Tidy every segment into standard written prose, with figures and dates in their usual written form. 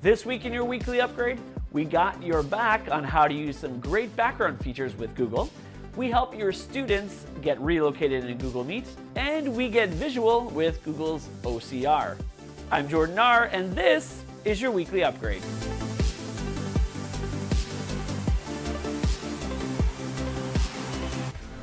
This week in your weekly upgrade, we got your back on how to use some great background features with Google. We help your students get relocated in Google Meet, and we get visual with Google's OCR. I'm Jordan R, and this is your weekly upgrade.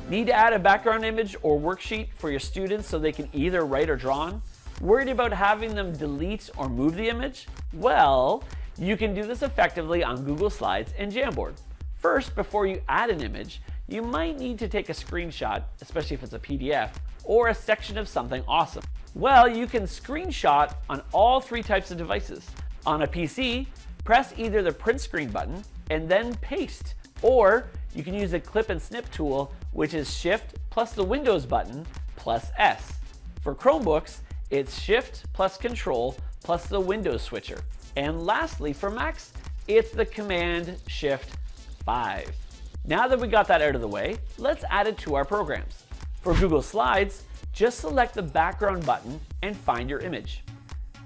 Need to add a background image or worksheet for your students so they can either write or draw on? Worried about having them delete or move the image? Well, you can do this effectively on Google Slides and Jamboard. First, before you add an image, you might need to take a screenshot, especially if it's a PDF, or a section of something awesome. Well, you can screenshot on all three types of devices. On a PC, press either the print screen button and then paste, or you can use the clip and snip tool, which is Shift plus the Windows button plus S. For Chromebooks, it's Shift plus Control plus the Windows switcher. And lastly, for Macs, it's the Command Shift 5. Now that we got that out of the way, let's add it to our programs. For Google Slides, just select the background button and find your image.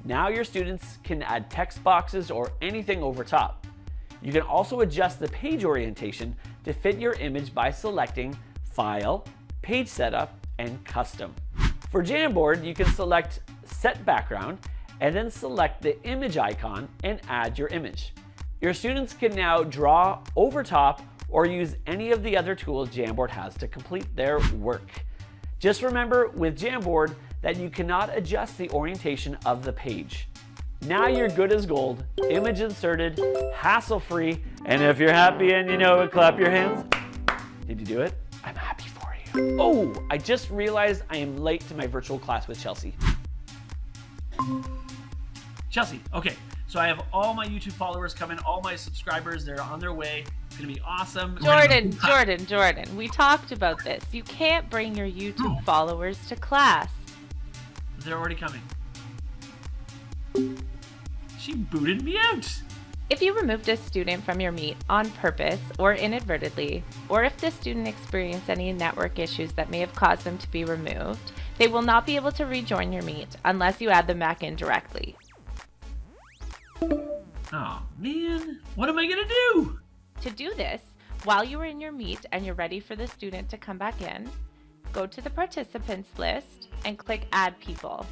Now your students can add text boxes or anything over top. You can also adjust the page orientation to fit your image by selecting File, Page Setup, and Custom. For Jamboard, you can select Set Background and then select the image icon and add your image. Your students can now draw over top or use any of the other tools Jamboard has to complete their work. Just remember with Jamboard that you cannot adjust the orientation of the page. Now you're good as gold, image inserted, hassle-free, and if you're happy and you know it, clap your hands. Did you do it? I'm happy for you. Oh, I just realized I am late to my virtual class with Chelsea. Chelsea, okay, so I have all my YouTube followers coming, all my subscribers, they're on their way. It's gonna be awesome. Jordan, we talked about this. You can't bring your YouTube followers to class. They're already coming. She booted me out. If you removed a student from your Meet on purpose or inadvertently, or if the student experienced any network issues that may have caused them to be removed, they will not be able to rejoin your Meet unless you add them back in directly. Oh man, what am I gonna do? To do this, while you are in your Meet and you're ready for the student to come back in, go to the participants list and click Add People.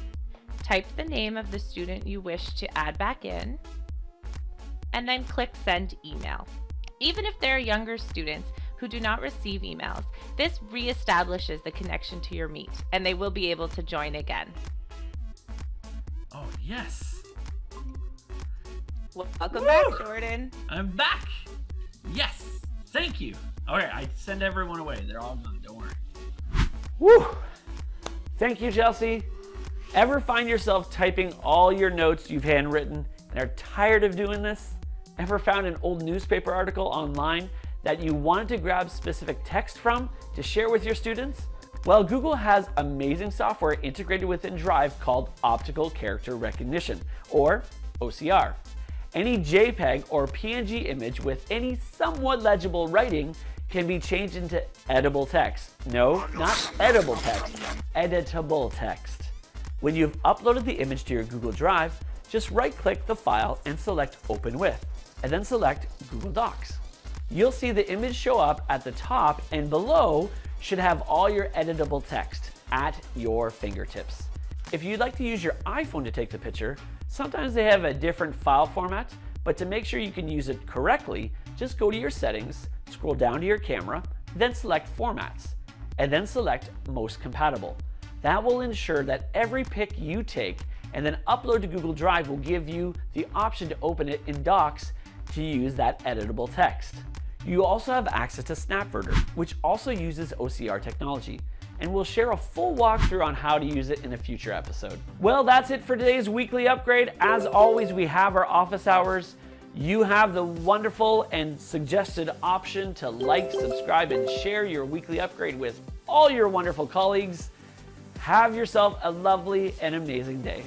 Type the name of the student you wish to add back in, and then click Send Email. Even if there are younger students who do not receive emails, this reestablishes the connection to your Meet, and they will be able to join again. Oh, yes. Welcome back, Jordan. I'm back. Yes, thank you. All right, I send everyone away. They're all gone, don't worry. Woo! Thank you, Chelsea. Ever find yourself typing all your notes you've handwritten and are tired of doing this? Ever found an old newspaper article online that you wanted to grab specific text from to share with your students? Well, Google has amazing software integrated within Drive called Optical Character Recognition, or OCR. Any JPEG or PNG image with any somewhat legible writing can be changed into editable text. No, not edible text, editable text. When you've uploaded the image to your Google Drive, just right-click the file and select Open With, and then select Google Docs. You'll see the image show up at the top, and below should have all your editable text at your fingertips. If you'd like to use your iPhone to take the picture, sometimes they have a different file format, but to make sure you can use it correctly, just go to your settings, scroll down to your camera, then select Formats, and then select Most Compatible. That will ensure that every pic you take and then upload to Google Drive will give you the option to open it in Docs to use that editable text. You also have access to Snapverter, which also uses OCR technology, and we'll share a full walkthrough on how to use it in a future episode. Well, that's it for today's weekly upgrade. As always, we have our office hours. You have the wonderful and suggested option to like, subscribe, and share your weekly upgrade with all your wonderful colleagues. Have yourself a lovely and amazing day.